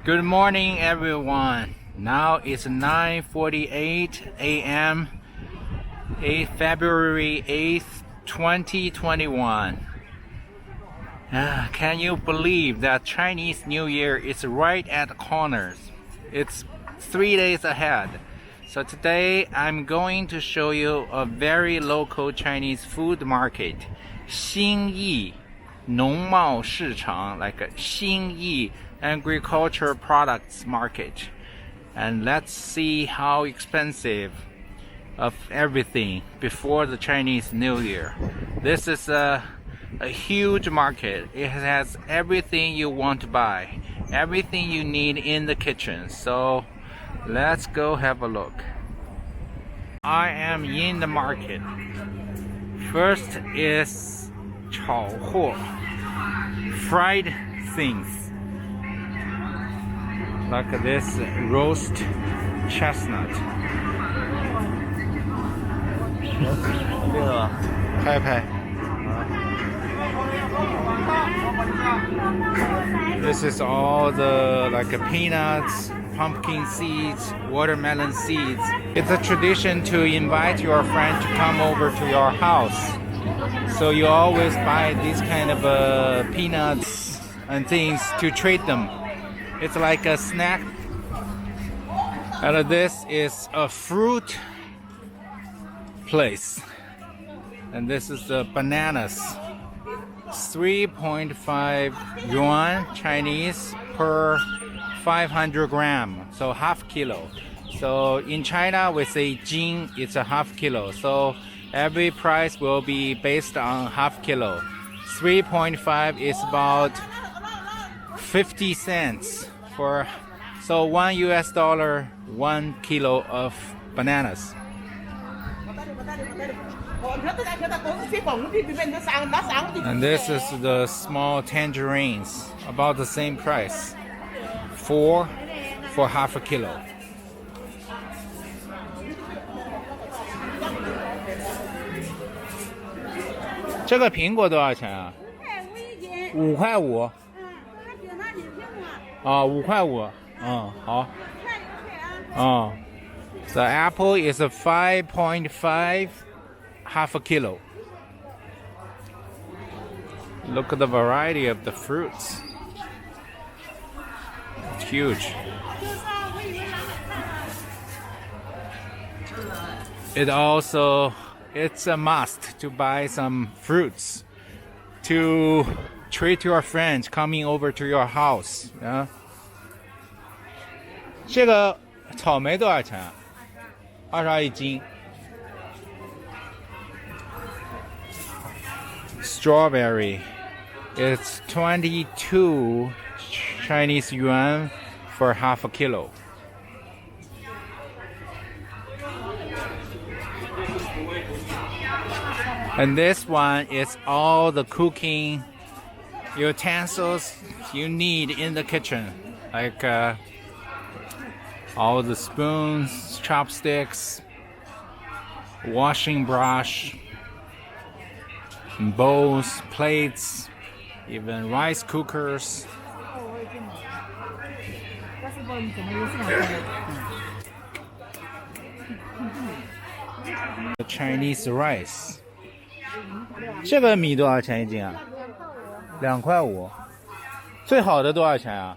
Good morning, everyone. Now it's 9:48 a.m. February 8th, 2021. Can you believe that Chinese New Year is right at the corners? It's 3 days ahead. So today I'm going to show you a very local Chinese food market, 兴益农贸市场, like a 兴益 agriculture products market. And let's see how expensive of everything before the Chinese New Year. This is a huge market. It has everything you want to buy, everything you need in the kitchen. So let's go have a look. I am in the market. First is 炒货, fried things, like this roast chestnut. 拍拍. This is all the like peanuts, pumpkin seeds, watermelon seeds. It's a tradition to invite your friend to come over to your house. So you always buy these kind of peanuts and things to treat them. It's like a snack. And this is a fruit place. And this is the bananas. 3.5 yuan Chinese per 500 gram, so half kilo. So in China we say jing, it's a half kilo. So every price will be based on half kilo. 3.5 is about 50 cents for, so $1, 1 kilo of bananas. And this is the small tangerines, about the same price, 4 for half a kilo. This 苹果多少钱啊？5块5。5块5。好。The apple is a 5.5, half a kilo. Look at the variety of the fruits. It's huge. It's a must to buy some fruits to treat your friends coming over to your house. Yeah? 这个草莓多少钱？22一斤。Strawberry, it's 22 Chinese yuan for half a kilo. And this one is all the cooking utensils you need in the kitchen, like all the spoons, chopsticks, washing brush, bowls, plates, even rice cookers. The Chinese rice. 这个米多少钱一斤啊？2块5。最好的多少钱啊？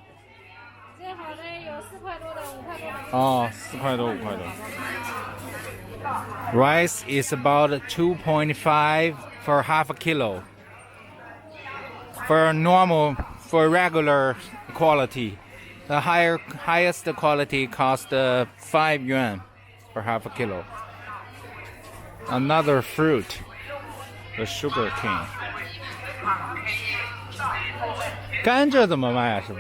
最好的有4块多的，5块多的。4块多，5块多。Rice is about 2.5 for half a kilo. For regular quality, the highest quality cost 5 yuan for half a kilo. Another fruit, the sugar cane. 甘蔗怎么卖啊，师傅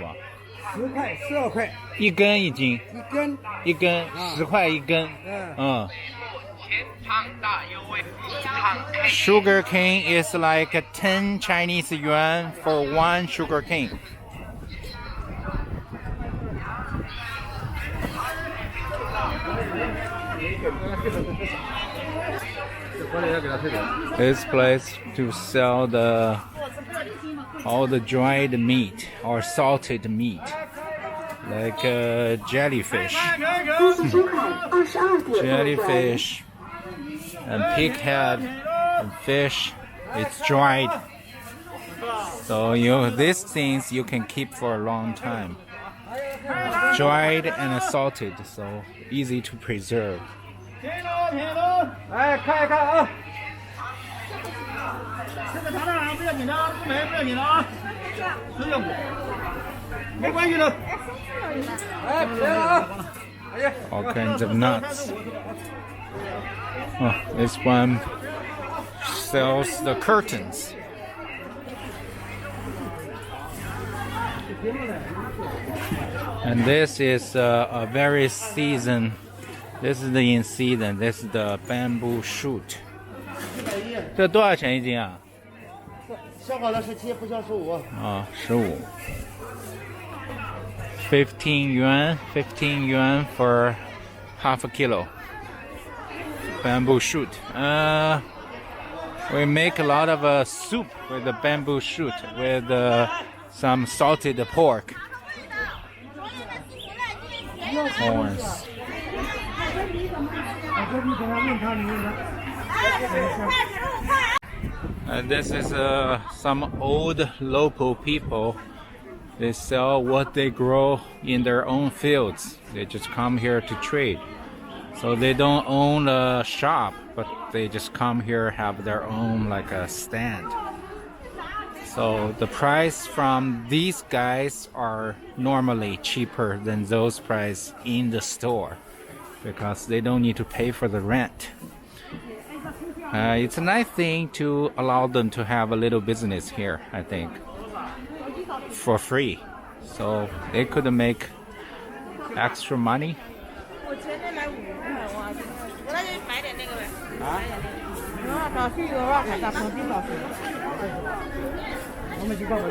？10块、12块一根一斤，一根10块一根。Sugar cane is like 10 Chinese yuan for 1 sugar cane. This place to sell all the dried meat or salted meat. like jellyfish. 22:22 Jellyfish and pighead and fish. It's dried. So these things you can keep for a long time. Dried and salted, so easy to preserve. 哎，看一看啊！这个尝尝啊，不要紧张啊，不美不要紧张啊，吃下去，没关系的。哎，别了啊！哎呀， All kinds of nuts. Oh, this one sells the curtains. And this is a very season. This is the in season. This is the bamboo shoot. 这多少钱一斤啊？削好了17，不削15。啊，15。15 yuan for half a kilo. Bamboo shoot. We make a lot of soup with the bamboo shoot with some salted pork. Horns. And this is some old local people. They sell what they grow in their own fields. They just come here to trade. So they don't own a shop, but they just come here, have their own like a stand. So the price from these guys are normally cheaper than those price in the store because they don't need to pay for the rent. It's a nice thing to allow them to have a little business here, I think, for free. So they could make extra money. 我前天买5块，我那就买点那个呗。啊？找去个我看咋碰冰老师。我们去干嘛？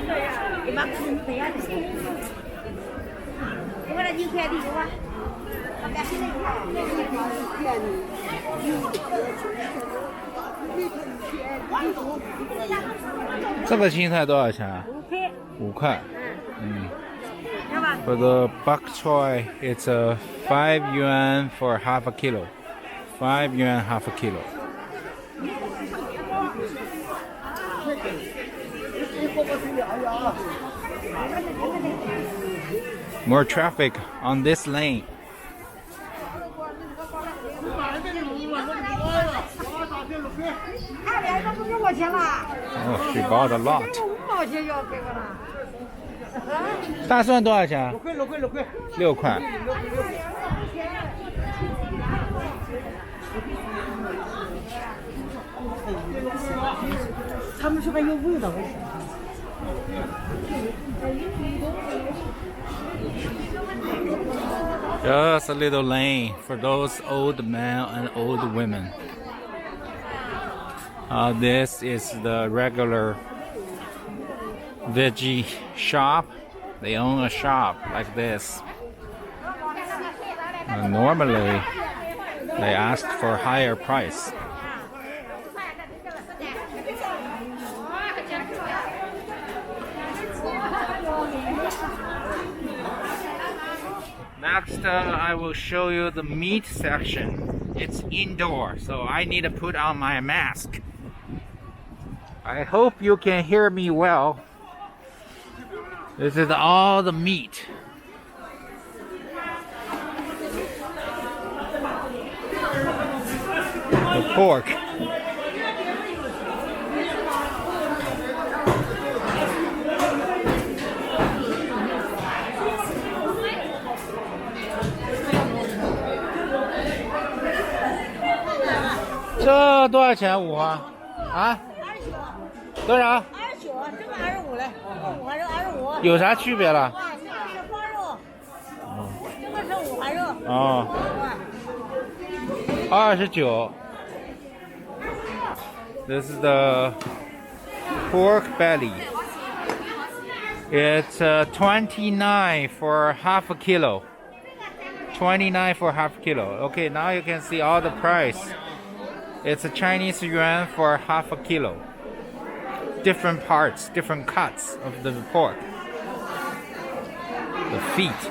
对呀，你把空肥啊！我来9块地吧。这个青菜多少钱啊？5块。For the bok choy, it's 5 yuan for half a kilo. 5 yuan half a kilo. More traffic on this lane. Oh, she bought a lot. 大蒜多少钱啊？6块。他们说还有味道。Just a little lane for those old men and old women. This is the regular veggie shop. They own a shop like this. Normally, they ask for a higher price. Next, I will show you the meat section. It's indoor, so I need to put on my mask. I hope you can hear me well. This is all the meat. The pork.这多少钱五花？啊？多少？ 29，这个25嘞，5花肉25。有啥区别了？哇，这个是花肉，这个是5花肉。哦，29。This is the pork belly. It's 29 for half a kilo. 29 for half a kilo. Okay, now you can see all the price. It's a Chinese yuan for half a kilo. Different parts, different cuts of the pork. the feet.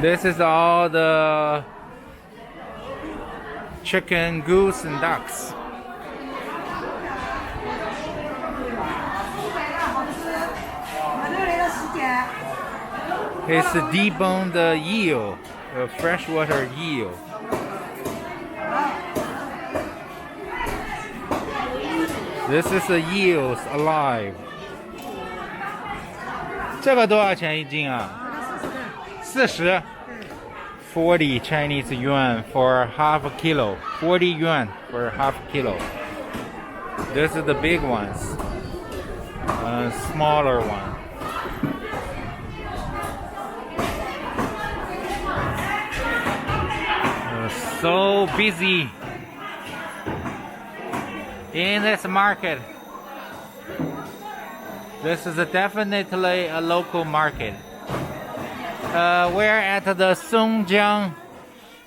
This is all the chicken, goose, and ducks. It's a deboned eel, a freshwater eel. This is a eel alive. 这个多少钱一斤啊？40 40 Chinese yuan for half a kilo. 40 yuan for half a kilo. This is the big ones. Smaller one. So busy in this market. This is definitely a local market. We're at the Songjiang.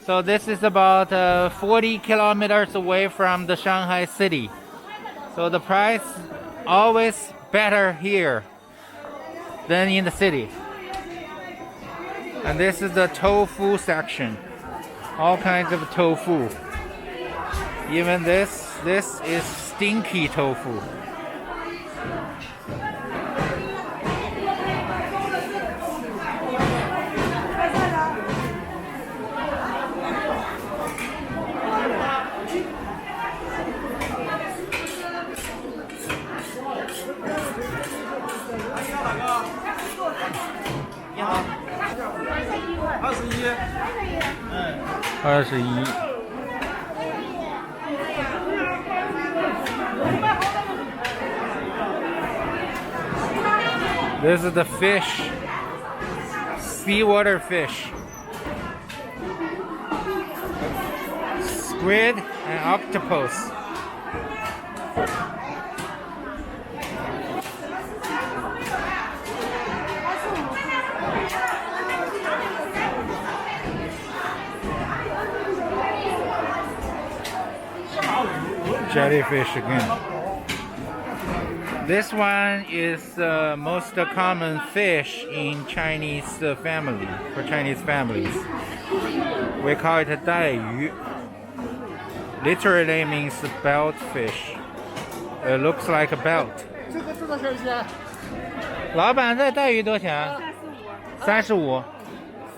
So this is about 40 kilometers away from the Shanghai city. So the price always better here than in the city. And this is the tofu section. All kinds of tofu. Even this is stinky tofu. This is the fish, seawater fish, squid and octopus. Jellyfish again. This one is the most common fish in Chinese family, for Chinese families. We call it 带鱼. Literally means belt fish. It looks like a belt. 老板，这带鱼多少钱？35.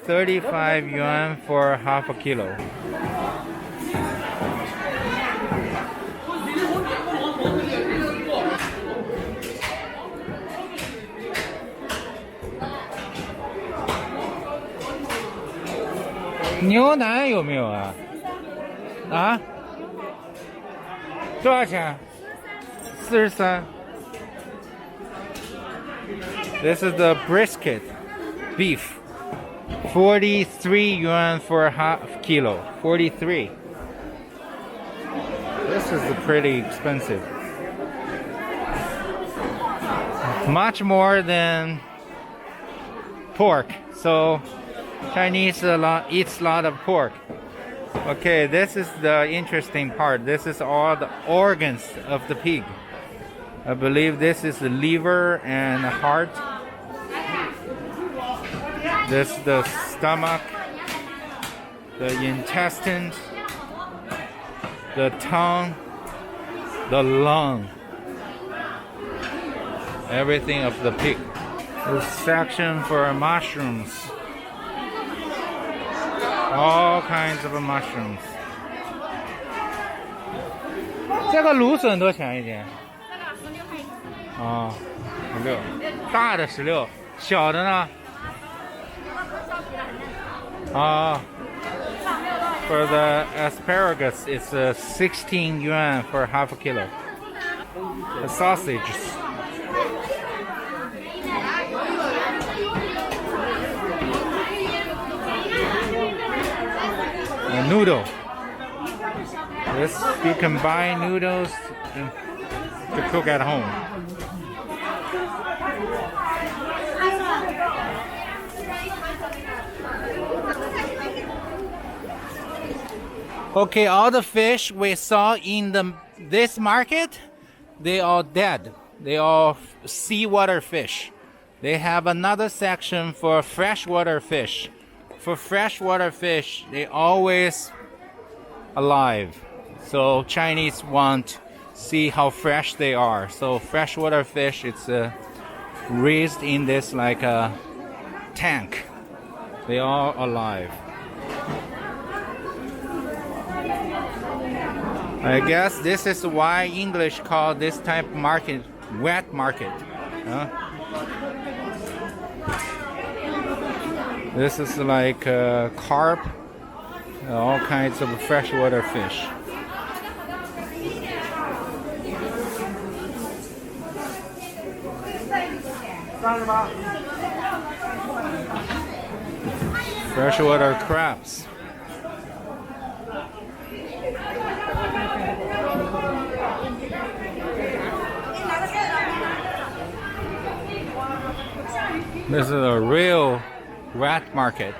35 yuan for half a kilo. New Nan 有没有啊？啊？多少钱？43. This is the brisket beef. 43 yuan for half kilo. 43. This is pretty expensive. Much more than pork. So Chinese eats a lot of pork. Okay, this is the interesting part. This is all the organs of the pig. I believe this is the liver and the heart. This is the stomach, the intestines, the tongue, the lung. Everything of the pig. This section for mushrooms. All kinds of mushrooms. 这个芦笋多少钱一斤？啊，16，大的16，小的呢？啊。For the asparagus, it's 16 yuan for half a kilo. The sausages. A noodle. This you can buy noodles to cook at home. Okay, all the fish we saw in this market, they are dead. They are seawater fish. They have another section for freshwater fish. For freshwater fish, they always alive. So Chinese want see how fresh they are. So freshwater fish, it's raised in this like a tank. They are alive. I guess this is why English call this type of market wet market. This is like carp, all kinds of freshwater fish. Freshwater crabs. This is a real rat market.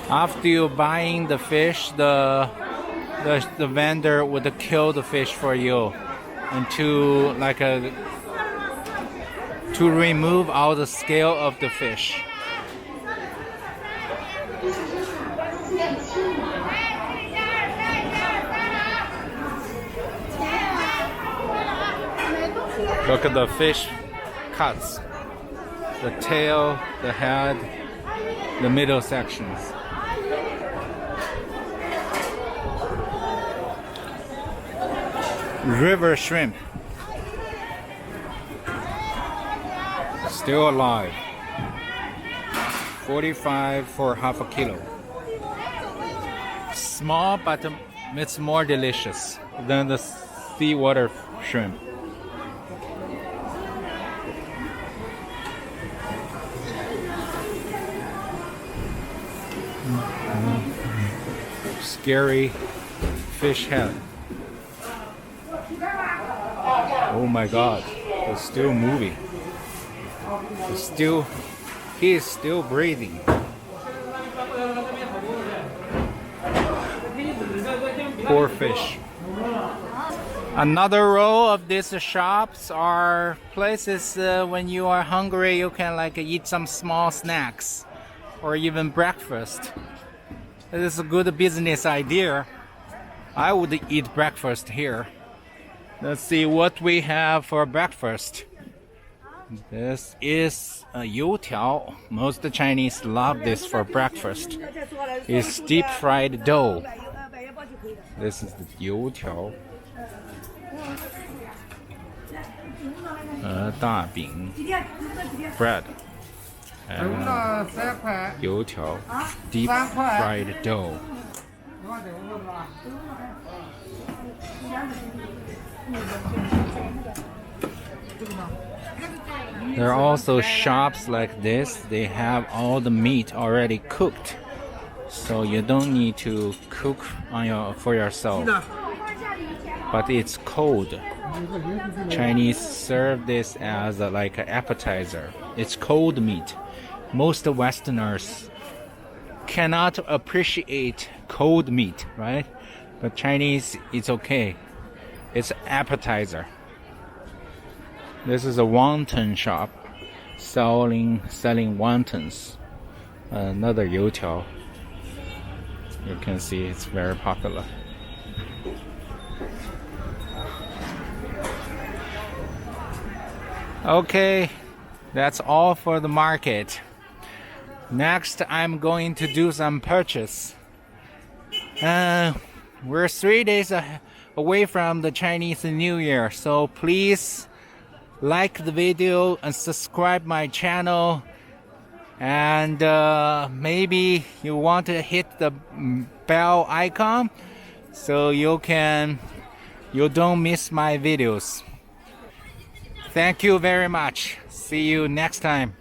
After you buying the fish, the vendor would kill the fish for you, and to remove all the scale of the fish. Look at the fish cuts. The tail, the head, the middle sections. River shrimp. Still alive. 45 for half a kilo. Small, but it's more delicious than the seawater shrimp. Scary fish head. Oh my god, it's still moving. He is still breathing. Poor fish. Another row of these shops are places when you are hungry, you can eat some small snacks or even breakfast. It is a good business idea. I would eat breakfast here. Let's see what we have for breakfast. This is a youtiao. Most Chinese love this for breakfast. It's deep fried dough. This is the youtiao. 大饼 bread. And 油条 deep fried dough. There are also shops like this. They have all the meat already cooked, so you don't need to cook for yourself. But it's cold. Chinese serve this as an appetizer. It's cold meat. Most Westerners cannot appreciate cold meat, right? But Chinese, it's okay. It's appetizer. This is a wonton shop selling wontons. Another youtiao. You can see it's very popular. Okay, that's all for the market. Next, I'm going to do some purchase. We're 3 days away from the Chinese New Year, so please like the video and subscribe my channel. And maybe you want to hit the bell icon so you don't miss my videos. Thank you very much. See you next time.